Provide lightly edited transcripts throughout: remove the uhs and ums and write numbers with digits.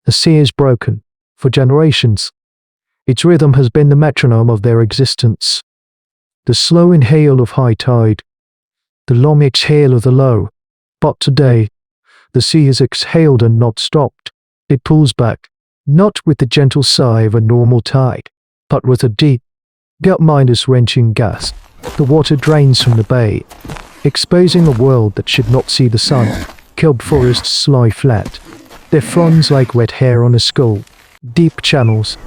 The sea is broken. For generations, its rhythm has been the metronome of their existence. The slow inhale of high tide, the long exhale of the low. But today, the sea is exhaled and not stopped. It pulls back, not with the gentle sigh of a normal tide, but with a deep, gut-minus wrenching gasp. The water drains from the bay, exposing a world that should not see the sun. Kelp forests lie flat, their fronds like wet hair on a skull. Deep channels,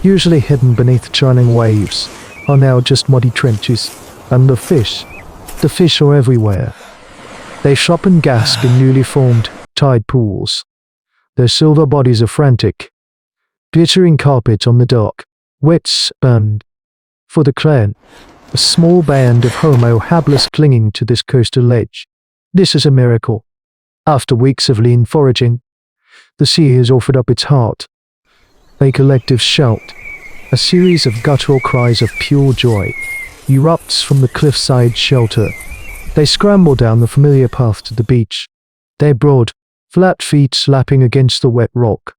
usually hidden beneath churning waves, are now just muddy trenches. And the fish are everywhere. They shop and gasp in newly formed tide pools. Their silver bodies are frantic, glittering carpet on the dock, wet and, for the clan, a small band of Homo Habilis clinging to this coastal ledge. This is a miracle. After weeks of lean foraging, the sea has offered up its heart. A collective shout, a series of guttural cries of pure joy, erupts from the cliffside shelter. They scramble down the familiar path to the beach, their broad, flat feet slapping against the wet rock.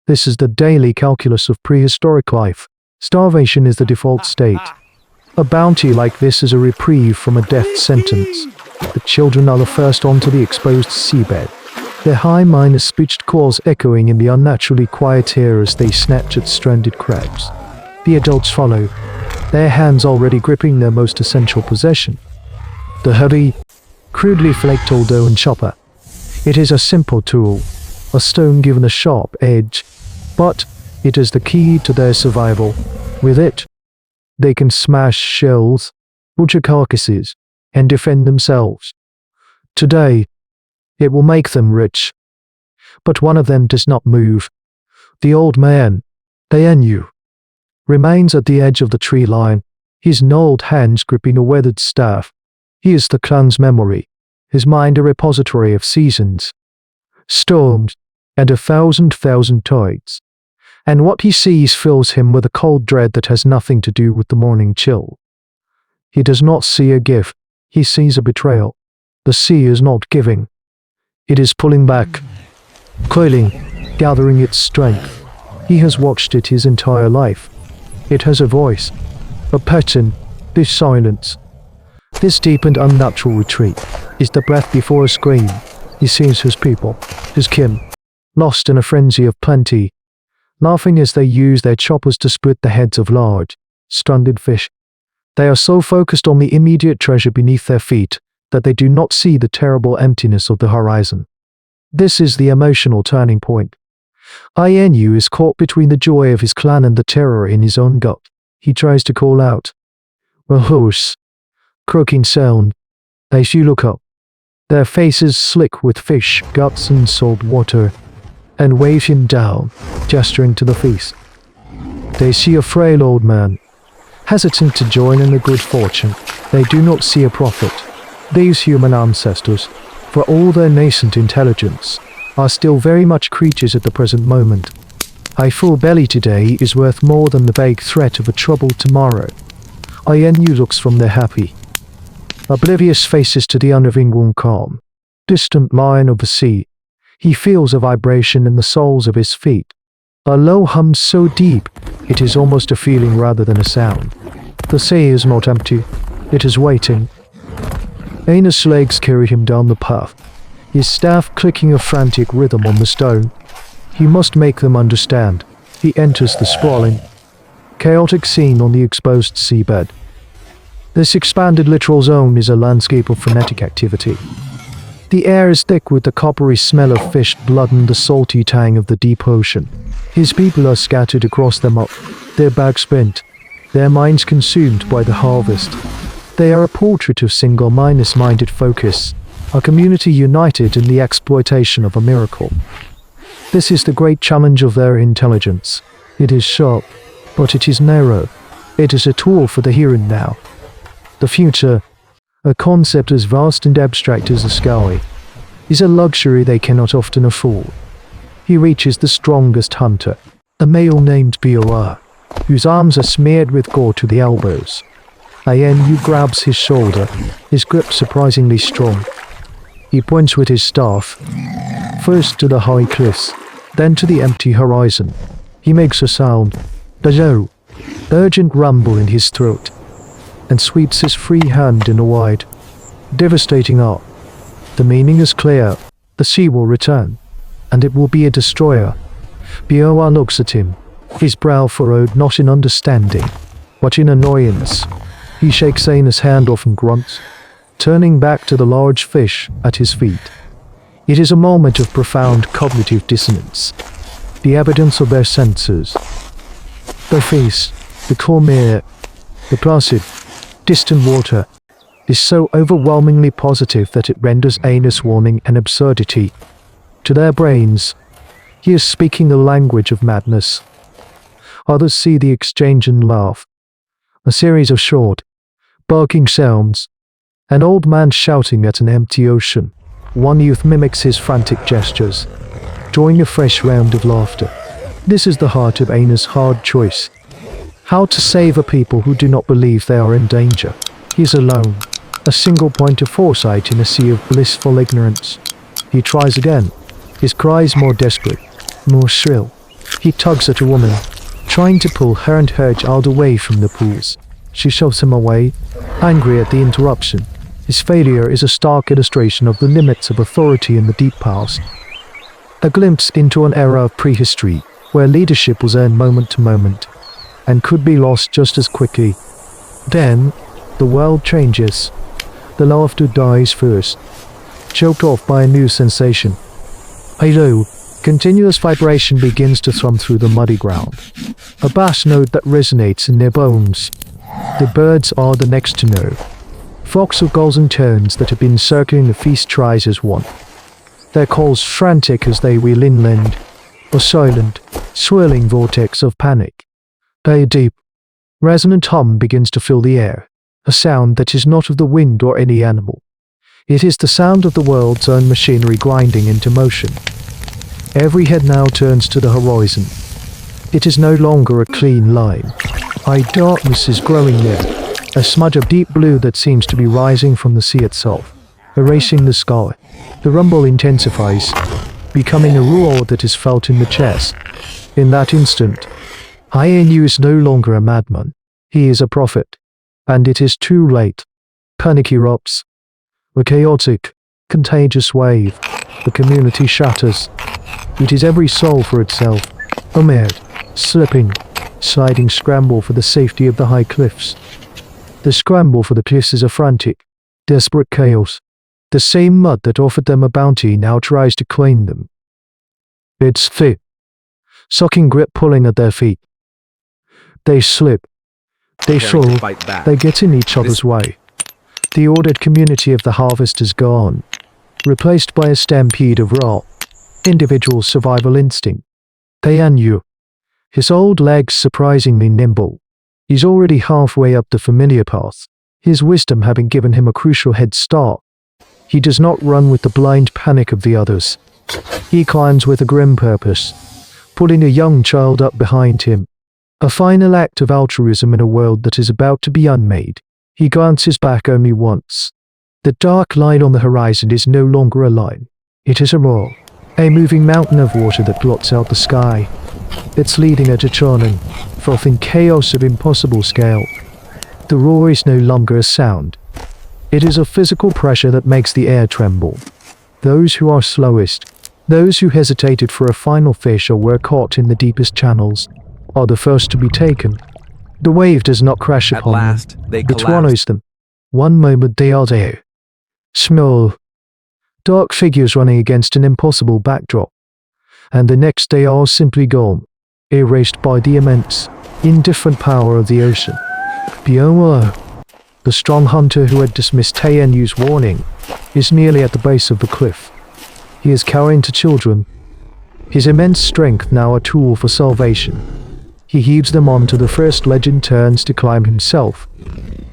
This is the daily calculus of prehistoric life. Starvation is the default state. A bounty like this is a reprieve from a death sentence. The children are the first onto the exposed seabed, their high minus-pitched calls echoing in the unnaturally quiet air as they snatch at stranded crabs. The adults follow, their hands already gripping their most essential possession, the heavy, crudely flaked old oven chopper. It is a simple tool, a stone given a sharp edge, but it is the key to their survival. With it, they can smash shells, butcher carcasses, and defend themselves. Today, it will make them rich. But one of them does not move. The old man, Anu, remains at the edge of the tree line, his gnarled hands gripping a weathered staff. He is the clan's memory, his mind a repository of seasons, storms, and 1,000 tides. And what he sees fills him with a cold dread that has nothing to do with the morning chill. He does not see a gift, he sees a betrayal. The sea is not giving. It is pulling back, coiling, gathering its strength. He has watched it his entire life. It has a voice, a pattern. This silence, this deep and unnatural retreat, is the breath before a scream. He sees his people, his kin, lost in a frenzy of plenty, laughing as they use their choppers to split the heads of large, stranded fish. They are so focused on the immediate treasure beneath their feet that they do not see the terrible emptiness of the horizon. This is the emotional turning point. Inu is caught between the joy of his clan and the terror in his own gut. He tries to call out, a hoarse, croaking sound. As you look up, their faces slick with fish, guts and salt water, and wave him down, gesturing to the feast. They see a frail old man, hesitant to join in the good fortune. They do not see a prophet. These human ancestors, for all their nascent intelligence, are still very much creatures at the present moment. A full belly today is worth more than the vague threat of a troubled tomorrow. Inu looks from their happy, oblivious faces to the unnerving calm, distant line of the sea. He feels a vibration in the soles of his feet. A low hum so deep, it is almost a feeling rather than a sound. The sea is not empty. It is waiting. Anus' legs carry him down the path, his staff clicking a frantic rhythm on the stone. He must make them understand. He enters the sprawling, chaotic scene on the exposed seabed. This expanded littoral zone is a landscape of frenetic activity. The air is thick with the coppery smell of fish blood and the salty tang of the deep ocean. His people are scattered across the map, their bags spent, their minds consumed by the harvest. They are a portrait of single-minded focus, a community united in the exploitation of a miracle. This is the great challenge of their intelligence. It is sharp, but it is narrow. It is a tool for the here and now. The future, a concept as vast and abstract as the sky, is a luxury they cannot often afford. He reaches the strongest hunter, a male named Bor, whose arms are smeared with gore to the elbows. Inu grabs his shoulder, his grip surprisingly strong. He points with his staff, first to the high cliffs, then to the empty horizon. He makes a sound, a low, urgent rumble in his throat, and sweeps his free hand in a wide, devastating arc. The meaning is clear. The sea will return, and it will be a destroyer. Bioa looks at him, his brow furrowed not in understanding, but in annoyance. He shakes Anus' hand off and grunts, turning back to the large fish at his feet. It is a moment of profound cognitive dissonance. The evidence of their senses, the face, the calm air, the placid, distant water, is so overwhelmingly positive that it renders Anus' warning an absurdity. To their brains, he is speaking the language of madness. Others see the exchange and laugh. A series of short, barking sounds. An old man shouting at an empty ocean. One youth mimics his frantic gestures, drawing a fresh round of laughter. This is the heart of Anus' hard choice. How to save a people who do not believe they are in danger. He is alone, a single point of foresight in a sea of blissful ignorance. He tries again, his cries more desperate, more shrill. He tugs at a woman, trying to pull her and her child away from the pools. She shoves him away, angry at the interruption. His failure is a stark illustration of the limits of authority in the deep past. A glimpse into an era of prehistory, where leadership was earned moment to moment, and could be lost just as quickly. Then, the world changes. The laughter dies first, choked off by a new sensation. A low, continuous vibration begins to thrum through the muddy ground. A bass note that resonates in their bones. The birds are the next to know. Flocks of gulls and terns that have been circling the feast tries as one. Their calls frantic as they wheel inland, a silent, swirling vortex of panic. A deep, resonant hum begins to fill the air, a sound that is not of the wind or any animal. It is the sound of the world's own machinery grinding into motion. Every head now turns to the horizon. It is no longer a clean line. High darkness is growing there. A smudge of deep blue that seems to be rising from the sea itself, erasing the sky. The rumble intensifies, becoming a roar that is felt in the chest. In that instant, Inu is no longer a madman. He is a prophet. And it is too late. Panic erupts. A chaotic, contagious wave. The community shatters. It is every soul for itself. A mad, slipping, sliding scramble for the safety of the high cliffs. The scramble for the cliffs is a frantic, desperate chaos. The same mud that offered them a bounty now tries to claim them. It's thick, sucking grip pulling at their feet. They slip. They fall. They get in each other's way. The ordered community of the harvest is gone, replaced by a stampede of raw, individual survival instinct. Inu, his old legs surprisingly nimble. He's already halfway up the familiar path, his wisdom having given him a crucial head start. He does not run with the blind panic of the others. He climbs with a grim purpose, pulling a young child up behind him. A final act of altruism in a world that is about to be unmade. He glances back only once. The dark line on the horizon is no longer a line. It is a roar, a moving mountain of water that blots out the sky. It's leading at a churning, frothing chaos of impossible scale. The roar is no longer a sound. It is a physical pressure that makes the air tremble. Those who are slowest, those who hesitated for a final fish or were caught in the deepest channels, are the first to be taken. The wave does not crash upon them. It swallows them. One moment they are there. Small, dark figures running against an impossible backdrop. And the next they are simply gone, erased by the immense, indifferent power of the ocean. Bioa, the strong hunter who had dismissed Tainu's warning, is nearly at the base of the cliff. He is carrying two children, his immense strength now a tool for salvation. He heaves them onto the first ledge and turns to climb himself.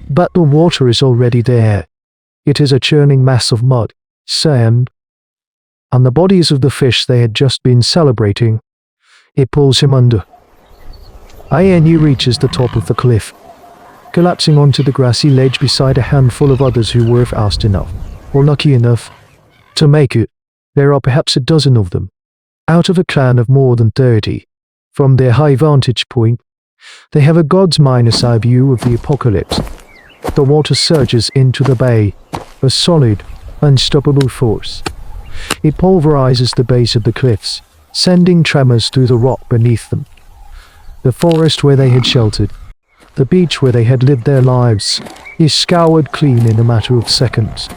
But the water is already there. It is a churning mass of mud, sand, and the bodies of the fish they had just been celebrating. It pulls him under. Inu reaches the top of the cliff, collapsing onto the grassy ledge beside a handful of others who were fast enough, or lucky enough, to make it. There are perhaps a dozen of them. out of a clan of more than 30. From their high vantage point, they have a god's minus eye view of the apocalypse. The water surges into the bay, a solid, unstoppable force. It pulverizes the base of the cliffs, sending tremors through the rock beneath them. The forest where they had sheltered, the beach where they had lived their lives, is scoured clean in a matter of seconds.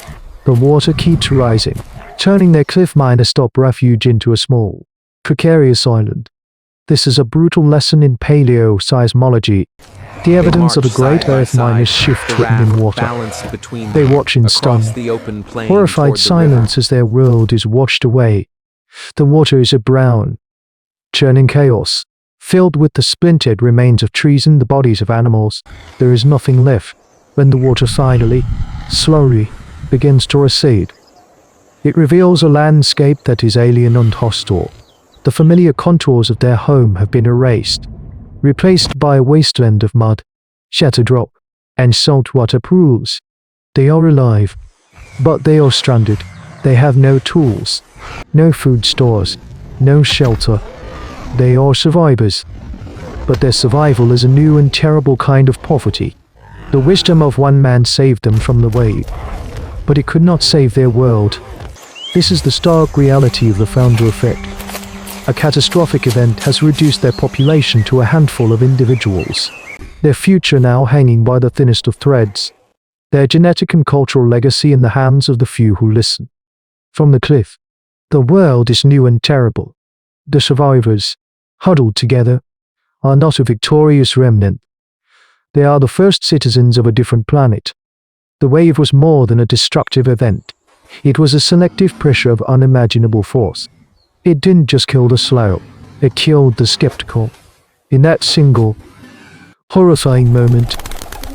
The water keeps rising, turning their cliff-minus-top refuge into a small, precarious island. This is a brutal lesson in paleoseismology, the evidence of a great earth-minus shift written in water. They watch in stunned, horrified silence as their world is washed away. The water is a brown, churning chaos, filled with the splintered remains of trees and the bodies of animals. There is nothing left when the water finally, slowly, begins to recede. It reveals a landscape that is alien and hostile. The familiar contours of their home have been erased, replaced by a wasteland of mud, shattered rock, and saltwater pools. They are alive, but they are stranded. They have no tools, no food stores, no shelter. They are survivors, but their survival is a new and terrible kind of poverty. The wisdom of one man saved them from the wave, but it could not save their world. This is the stark reality of the founder effect. A catastrophic event has reduced their population to a handful of individuals, their future now hanging by the thinnest of threads, their genetic and cultural legacy in the hands of the few who listen. From the cliff, the world is new and terrible. The survivors, huddled together, are not a victorious remnant. They are the first citizens of a different planet. The wave was more than a destructive event. It was a selective pressure of unimaginable force. It didn't just kill the slow, it killed the skeptical. In that single, horrifying moment,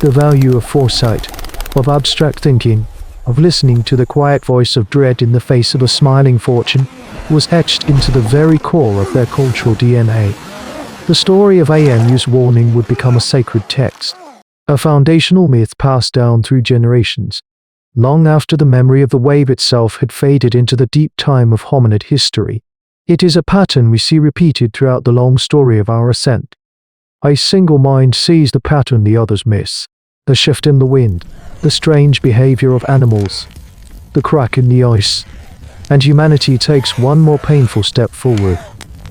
the value of foresight, of abstract thinking, of listening to the quiet voice of dread in the face of a smiling fortune, was etched into the very core of their cultural DNA. The story of AMU's warning would become a sacred text, a foundational myth passed down through generations, long after the memory of the wave itself had faded into the deep time of hominid history. It is a pattern we see repeated throughout the long story of our ascent. A single mind sees the pattern the others miss. The shift in the wind, the strange behavior of animals, the crack in the ice, and humanity takes one more painful step forward.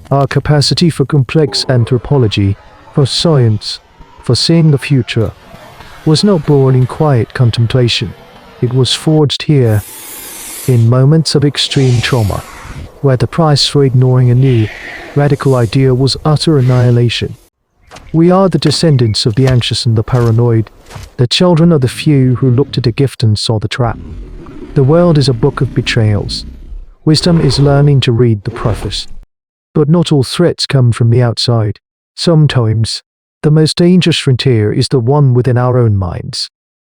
Our capacity for complex anthropology, for science, for seeing the future, was not born in quiet contemplation. It was forged here, in moments of extreme trauma, where the price for ignoring a new, radical idea was utter annihilation. We are the descendants of the anxious and the paranoid, the children of the few who looked at a gift and saw the trap. The world is a book of betrayals. Wisdom is learning to read the preface. But not all threats come from the outside. Sometimes, the most dangerous frontier is the one within our own minds.